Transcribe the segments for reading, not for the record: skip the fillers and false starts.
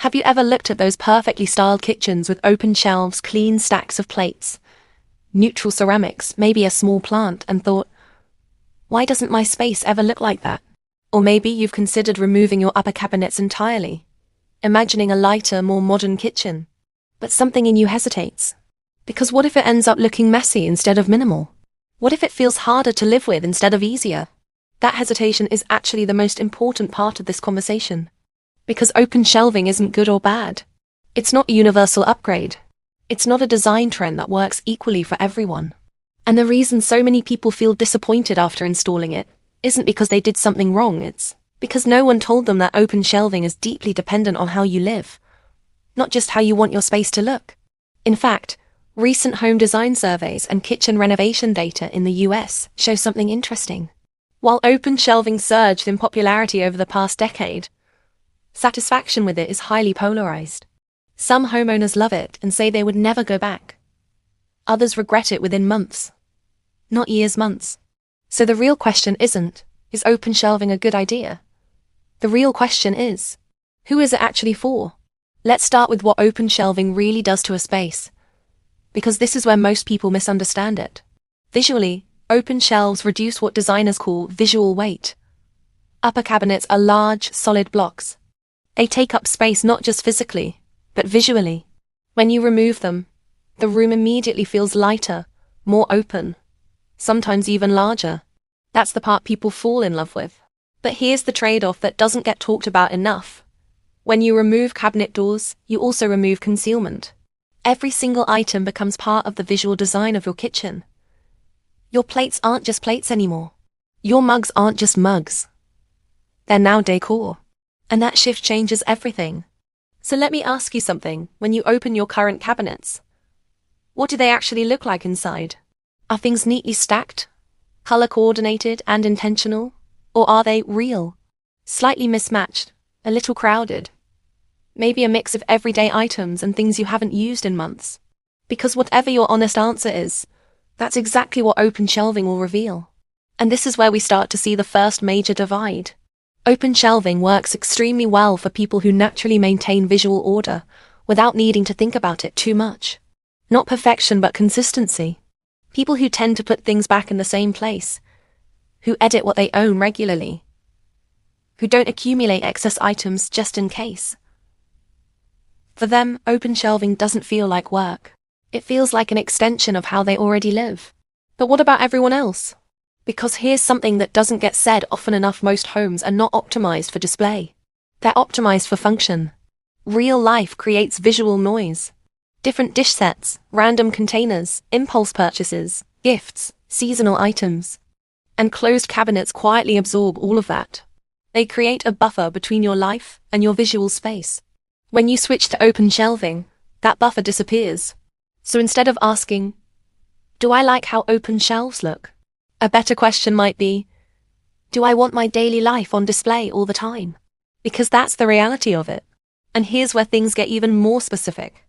Have you ever looked at those perfectly styled kitchens with open shelves, clean stacks of plates, neutral ceramics, maybe a small plant, and thought, why doesn't my space ever look like that? Or maybe you've considered removing your upper cabinets entirely, imagining a lighter, more modern kitchen. But something in you hesitates. Because what if it ends up looking messy instead of minimal? What if it feels harder to live with instead of easier? That hesitation is actually the most important part of this conversation. Because open shelving isn't good or bad. It's not a universal upgrade. It's not a design trend that works equally for everyone. And the reason so many people feel disappointed after installing it isn't because they did something wrong, it's because no one told them that open shelving is deeply dependent on how you live, not just how you want your space to look. In fact, recent home design surveys and kitchen renovation data in the US show something interesting. While open shelving surged in popularity over the past decade, satisfaction with it is highly polarized. Some homeowners love it and say they would never go back. Others regret it within months. Not years, months. So the real question isn't, is open shelving a good idea? The real question is, who is it actually for? Let's start with what open shelving really does to a space, because this is where most people misunderstand it. Visually, open shelves reduce what designers call visual weight. Upper cabinets are large, solid blocks. They take up space not just physically, but visually. When you remove them, the room immediately feels lighter, more open, sometimes even larger. That's the part people fall in love with. But here's the trade-off that doesn't get talked about enough. When you remove cabinet doors, you also remove concealment. Every single item becomes part of the visual design of your kitchen. Your plates aren't just plates anymore. Your mugs aren't just mugs. They're now decor. And that shift changes everything. So let me ask you something. When you open your current cabinets, what do they actually look like inside? Are things neatly stacked, color-coordinated and intentional? Or are they real, slightly mismatched, a little crowded? Maybe a mix of everyday items and things you haven't used in months. Because whatever your honest answer is, that's exactly what open shelving will reveal. And this is where we start to see the first major divide. Open shelving works extremely well for people who naturally maintain visual order without needing to think about it too much. Not perfection, but consistency. People who tend to put things back in the same place, who edit what they own regularly, who don't accumulate excess items just in case. For them, open shelving doesn't feel like work. It feels like an extension of how they already live. But what about everyone else? Because here's something that doesn't get said often enough: most homes are not optimized for display. They're optimized for function. Real life creates visual noise. Different dish sets, random containers, impulse purchases, gifts, seasonal items. And closed cabinets quietly absorb all of that. They create a buffer between your life and your visual space. When you switch to open shelving, that buffer disappears. So instead of asking, do I like how open shelves look? A better question might be, do I want my daily life on display all the time? Because that's the reality of it. And here's where things get even more specific.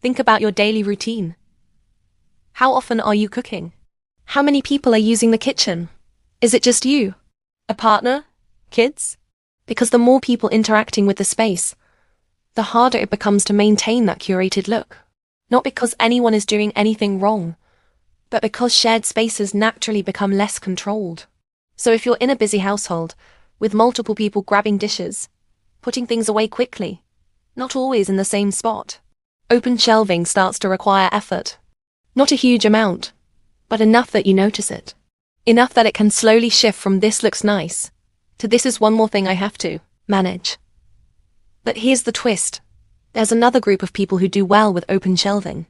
Think about your daily routine. How often are you cooking? How many people are using the kitchen? Is it just you? A partner? Kids? Because the more people interacting with the space, the harder it becomes to maintain that curated look. Not because anyone is doing anything wrong, but because shared spaces naturally become less controlled. So if you're in a busy household, with multiple people grabbing dishes, putting things away quickly, not always in the same spot, open shelving starts to require effort. Not a huge amount, but enough that you notice it. Enough that it can slowly shift from "this looks nice" to "this is one more thing I have to manage." But here's the twist. There's another group of people who do well with open shelving.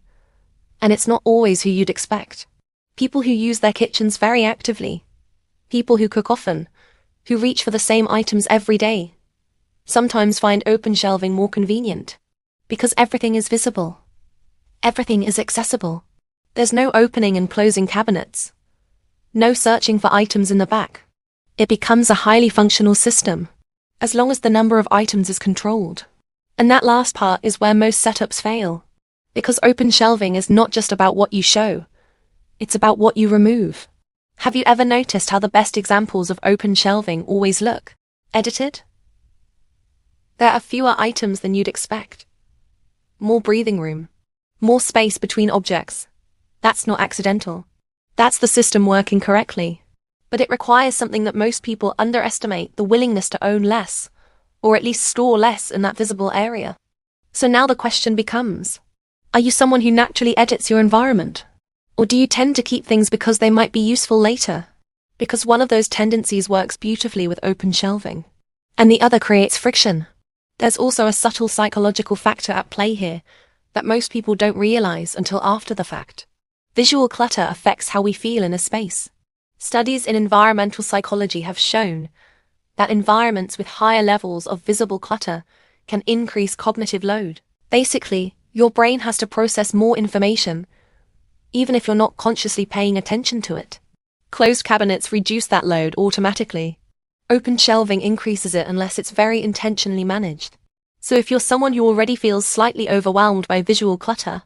And it's not always who you'd expect. People who use their kitchens very actively. People who cook often, who reach for the same items every day, sometimes find open shelving more convenient. Because everything is visible. Everything is accessible. There's no opening and closing cabinets. No searching for items in the back. It becomes a highly functional system, as long as the number of items is controlled. And that last part is where most setups fail. Because open shelving is not just about what you show, it's about what you remove. Have you ever noticed how the best examples of open shelving always look edited? There are fewer items than you'd expect. More breathing room. More space between objects. That's not accidental. That's the system working correctly. But it requires something that most people underestimate: the willingness to own less, or at least store less in that visible area. So now the question becomes, are you someone who naturally edits your environment? Or do you tend to keep things because they might be useful later? Because one of those tendencies works beautifully with open shelving, and the other creates friction. There's also a subtle psychological factor at play here that most people don't realize until after the fact. Visual clutter affects how we feel in a space. Studies in environmental psychology have shown that environments with higher levels of visible clutter can increase cognitive load. Basically, your brain has to process more information, even if you're not consciously paying attention to it. Closed cabinets reduce that load automatically. Open shelving increases it unless it's very intentionally managed. So if you're someone who already feels slightly overwhelmed by visual clutter,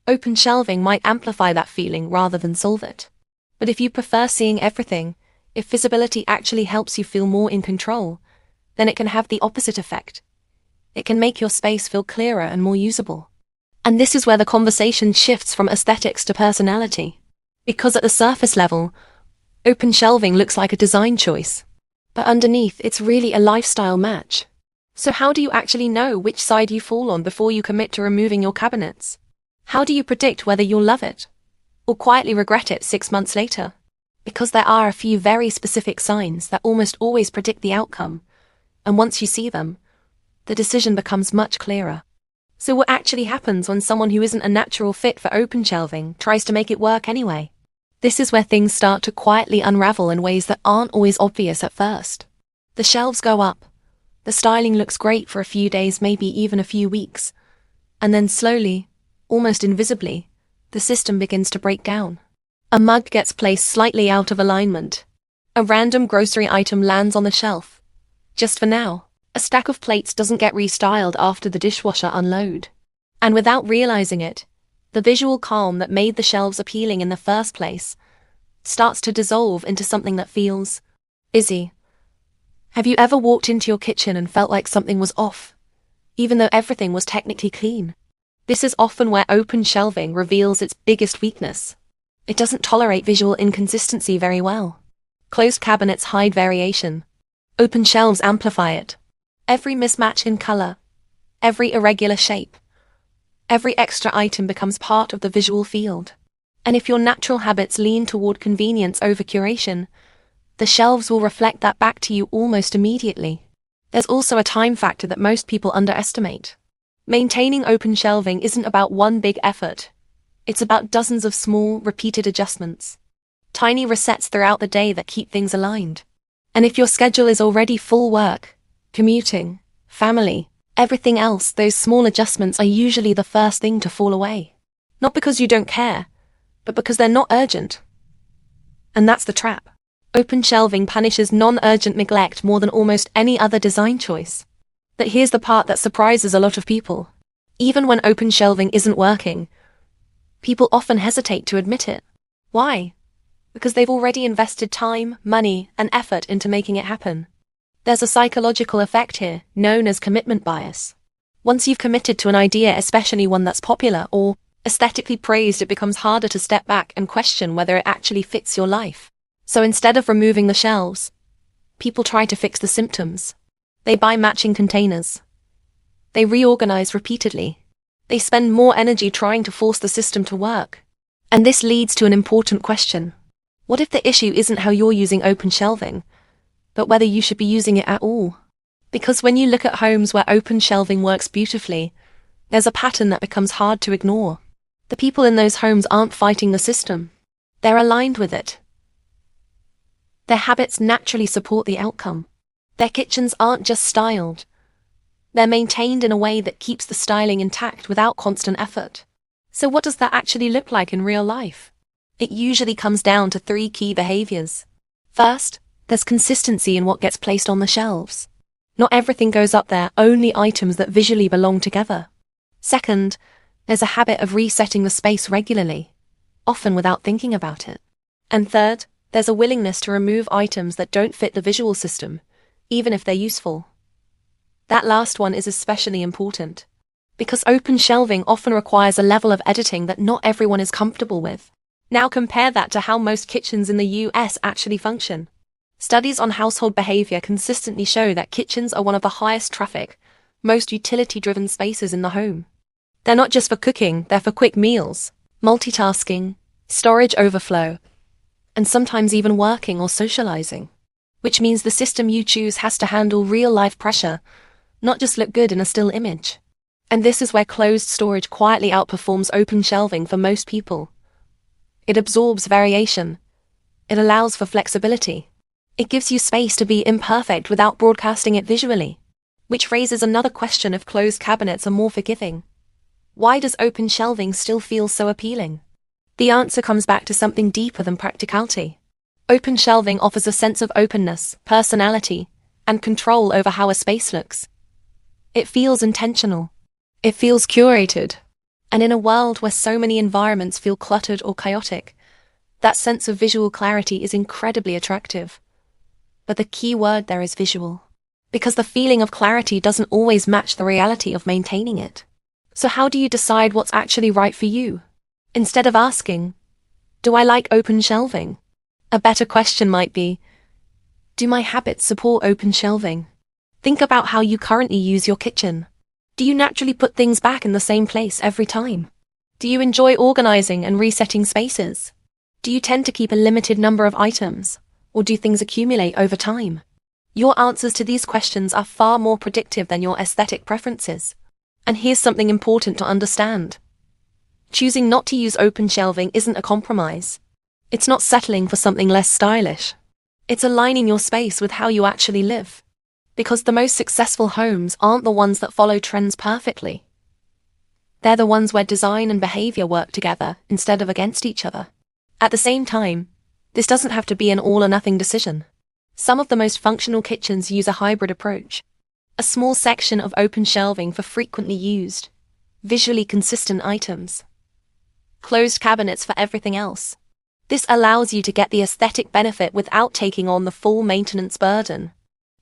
open shelving might amplify that feeling rather than solve it. But if you prefer seeing everything, if visibility actually helps you feel more in control, then it can have the opposite effect. It can make your space feel clearer and more usable. And this is where the conversation shifts from aesthetics to personality. Because at the surface level, open shelving looks like a design choice. But underneath, it's really a lifestyle match. So how do you actually know which side you fall on before you commit to removing your cabinets? How do you predict whether you'll love it or quietly regret it 6 months later? Because there are a few very specific signs that almost always predict the outcome, and once you see them, the decision becomes much clearer. So what actually happens when someone who isn't a natural fit for open shelving tries to make it work anyway? This is where things start to quietly unravel in ways that aren't always obvious at first. The shelves go up. The styling looks great for a few days, maybe even a few weeks. And then slowly, almost invisibly, the system begins to break down. A mug gets placed slightly out of alignment. A random grocery item lands on the shelf. Just for now, a stack of plates doesn't get restyled after the dishwasher unload. And without realizing it, the visual calm that made the shelves appealing in the first place starts to dissolve into something that feels busy. Have you ever walked into your kitchen and felt like something was off, even though everything was technically clean? This is often where open shelving reveals its biggest weakness. It doesn't tolerate visual inconsistency very well. Closed cabinets hide variation. Open shelves amplify it. Every mismatch in color, every irregular shape, every extra item becomes part of the visual field. And if your natural habits lean toward convenience over curation, the shelves will reflect that back to you almost immediately. There's also a time factor that most people underestimate. Maintaining open shelving isn't about one big effort. It's about dozens of small, repeated adjustments. Tiny resets throughout the day that keep things aligned. And if your schedule is already full: work, commuting, family, everything else, those small adjustments are usually the first thing to fall away. Not because you don't care, but because they're not urgent. And that's the trap. Open shelving punishes non-urgent neglect more than almost any other design choice. But here's the part that surprises a lot of people. Even when open shelving isn't working, people often hesitate to admit it. Why? Because they've already invested time, money, and effort into making it happen. There's a psychological effect here, known as commitment bias. Once you've committed to an idea, especially one that's popular or aesthetically praised, it becomes harder to step back and question whether it actually fits your life. So instead of removing the shelves, people try to fix the symptoms. They buy matching containers. They reorganize repeatedly. They spend more energy trying to force the system to work. And this leads to an important question. What if the issue isn't how you're using open shelving, but whether you should be using it at all? Because when you look at homes where open shelving works beautifully, there's a pattern that becomes hard to ignore. The people in those homes aren't fighting the system. They're aligned with it. Their habits naturally support the outcome. Their kitchens aren't just styled. They're maintained in a way that keeps the styling intact without constant effort. So what does that actually look like in real life? It usually comes down to 3 key behaviors. First, there's consistency in what gets placed on the shelves. Not everything goes up there, only items that visually belong together. Second, there's a habit of resetting the space regularly, often without thinking about it. And third, there's a willingness to remove items that don't fit the visual system, even if they're useful. That last one is especially important, because open shelving often requires a level of editing that not everyone is comfortable with. Now compare that to how most kitchens in the US actually function. Studies on household behavior consistently show that kitchens are one of the highest traffic, most utility-driven spaces in the home. They're not just for cooking, they're for quick meals, multitasking, storage overflow, and sometimes even working or socializing. Which means the system you choose has to handle real-life pressure, not just look good in a still image. And this is where closed storage quietly outperforms open shelving for most people. It absorbs variation. It allows for flexibility. It gives you space to be imperfect without broadcasting it visually. Which raises another question if closed cabinets are more forgiving. Why does open shelving still feel so appealing? The answer comes back to something deeper than practicality. Open shelving offers a sense of openness, personality, and control over how a space looks. It feels intentional. It feels curated. And in a world where so many environments feel cluttered or chaotic, that sense of visual clarity is incredibly attractive. But the key word there is visual. Because the feeling of clarity doesn't always match the reality of maintaining it. So how do you decide what's actually right for you? Instead of asking, do I like open shelving? A better question might be, do my habits support open shelving? Think about how you currently use your kitchen. Do you naturally put things back in the same place every time? Do you enjoy organizing and resetting spaces? Do you tend to keep a limited number of items, or do things accumulate over time? Your answers to these questions are far more predictive than your aesthetic preferences. And here's something important to understand. Choosing not to use open shelving isn't a compromise. It's not settling for something less stylish. It's aligning your space with how you actually live. Because the most successful homes aren't the ones that follow trends perfectly. They're the ones where design and behavior work together instead of against each other. At the same time, this doesn't have to be an all-or-nothing decision. Some of the most functional kitchens use a hybrid approach. A small section of open shelving for frequently used, visually consistent items. Closed cabinets for everything else. This allows you to get the aesthetic benefit without taking on the full maintenance burden.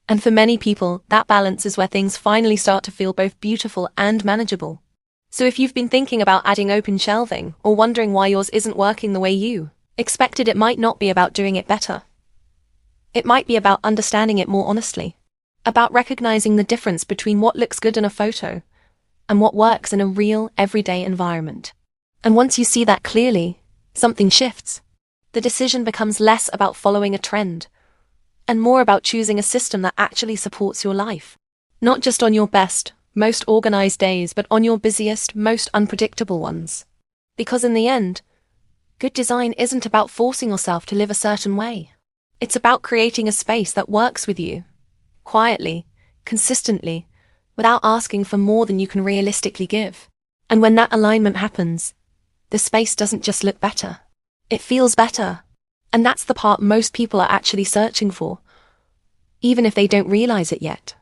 And for many people, that balance is where things finally start to feel both beautiful and manageable. So if you've been thinking about adding open shelving, or wondering why yours isn't working the way you expected, it might not be about doing it better. It might be about understanding it more honestly. About recognizing the difference between what looks good in a photo and what works in a real, everyday environment. And once you see that clearly, something shifts. The decision becomes less about following a trend, and more about choosing a system that actually supports your life. Not just on your best, most organized days, but on your busiest, most unpredictable ones. Because in the end, good design isn't about forcing yourself to live a certain way. It's about creating a space that works with you. Quietly, consistently, without asking for more than you can realistically give. And when that alignment happens, the space doesn't just look better. It feels better. And that's the part most people are actually searching for, even if they don't realize it yet.